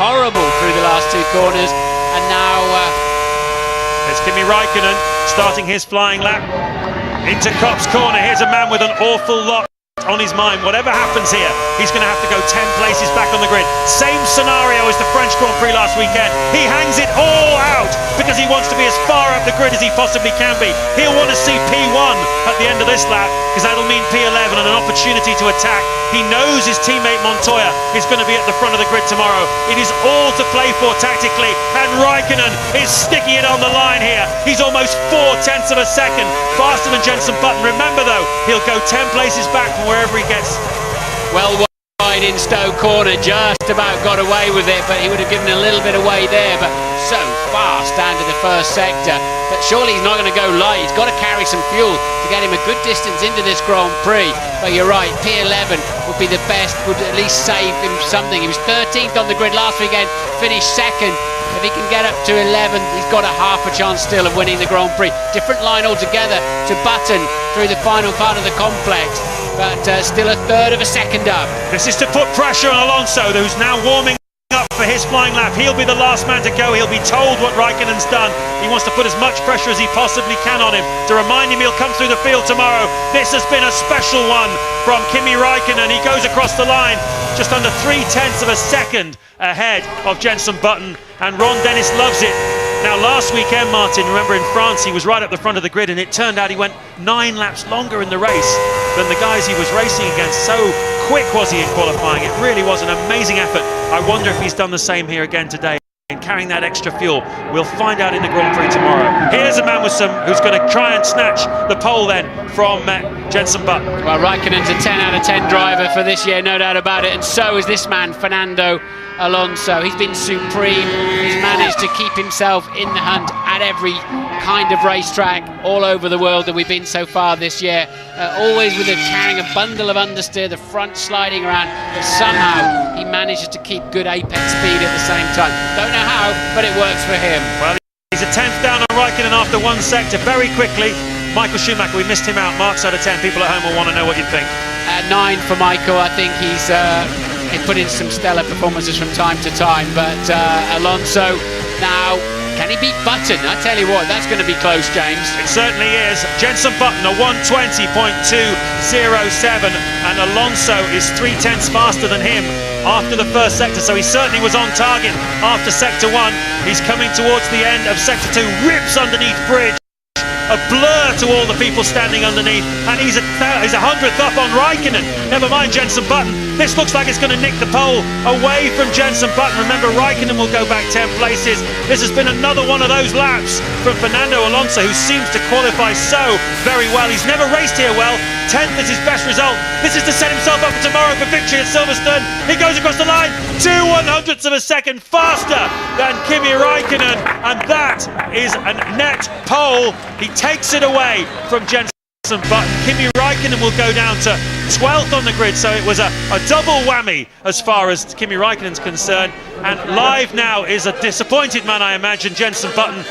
horrible through the last two corners, and now it's Kimi Raikkonen starting his flying lap into Kopp's corner. Here's a man with an awful lot on his mind. Whatever happens here, he's going to have to go 10 places back on the grid. Same scenario as the French Grand Prix last weekend. He hangs it all out because he wants to be as far up the grid as he possibly can be. He'll want to see P1 at the end of this lap because that'll mean P11 and an opportunity to attack. He knows his teammate Montoya is going to be at the front of the grid tomorrow. It is all to play for tactically, and Raikkonen is sticking it on the line here. He's almost 0.4 of a second faster than Jenson Button. Remember though, he'll go 10 places back from wherever he gets. Well wide in Stowe corner, just about got away with it, but he would have given a little bit away there, but so fast down to the first sector. But surely he's not going to go light. He's got to carry some fuel to get him a good distance into this Grand Prix. But you're right, P11 would be the best, would at least save him something. He was 13th on the grid last weekend, finished second. If he can get up to 11, he's got a half a chance still of winning the Grand Prix. Different line altogether to Button through the final part of the complex, but still a third of a second up. This is to put pressure on Alonso, who's now warming up for his flying lap. He'll be the last man to go. He'll be told what Raikkonen's done. He wants to put as much pressure as he possibly can on him to remind him he'll come through the field tomorrow. This has been a special one from Kimi Raikkonen. He goes across the line just under 0.3 of a second ahead of Jenson Button, and Ron Dennis loves it. Now last weekend, Martin, remember in France, he was right up the front of the grid, and it turned out he went 9 laps longer in the race than the guys he was racing against. So quick was he in qualifying. It really was an amazing effort. I wonder if he's done the same here again today, and carrying that extra fuel. We'll find out in the Grand Prix tomorrow. Here's a man with who's going to try and snatch the pole then from Jenson Button. Well, Raikkonen's a 10 out of 10 driver for this year, no doubt about it, and so is this man, Fernando Alonso. He's been supreme. He's managed to keep himself in the hunt at every kind of racetrack all over the world that we've been so far this year. Always with carrying a bundle of understeer, the front sliding around, but somehow he manages to keep good apex speed at the same time. Don't know how, but it works for him. Well, he's a 10th down on Raikkonen after one sector. Very quickly, Michael Schumacher, we missed him out. Marks out of 10. People at home will want to know what you think. 9 for Michael. I think he's put in some stellar performances from time to time, but Alonso now, can he beat Button? I tell you what, that's going to be close, James. It certainly is. Jenson Button a 1:20.207, and Alonso is 0.3 faster than him after the first sector, so he certainly was on target after sector 1. He's coming towards the end of sector 2, rips underneath bridge. A blur to all the people standing underneath, and he's a 100th up on Raikkonen. Never mind Jenson Button. This looks like it's going to nick the pole away from Jenson Button. Remember, Raikkonen will go back 10 places. This has been another one of those laps from Fernando Alonso, who seems to qualify so very well. He's never raced here well. 10th is his best result. This is to set himself up for tomorrow for victory at Silverstone. He goes across the line 0.02 of a second faster than Kimi Raikkonen, and that is a net pole. He takes it away from Jenson Button. Kimi Raikkonen will go down to 12th on the grid, so it was a double whammy as far as Kimi Raikkonen's concerned. And live now is a disappointed man, I imagine, Jenson Button.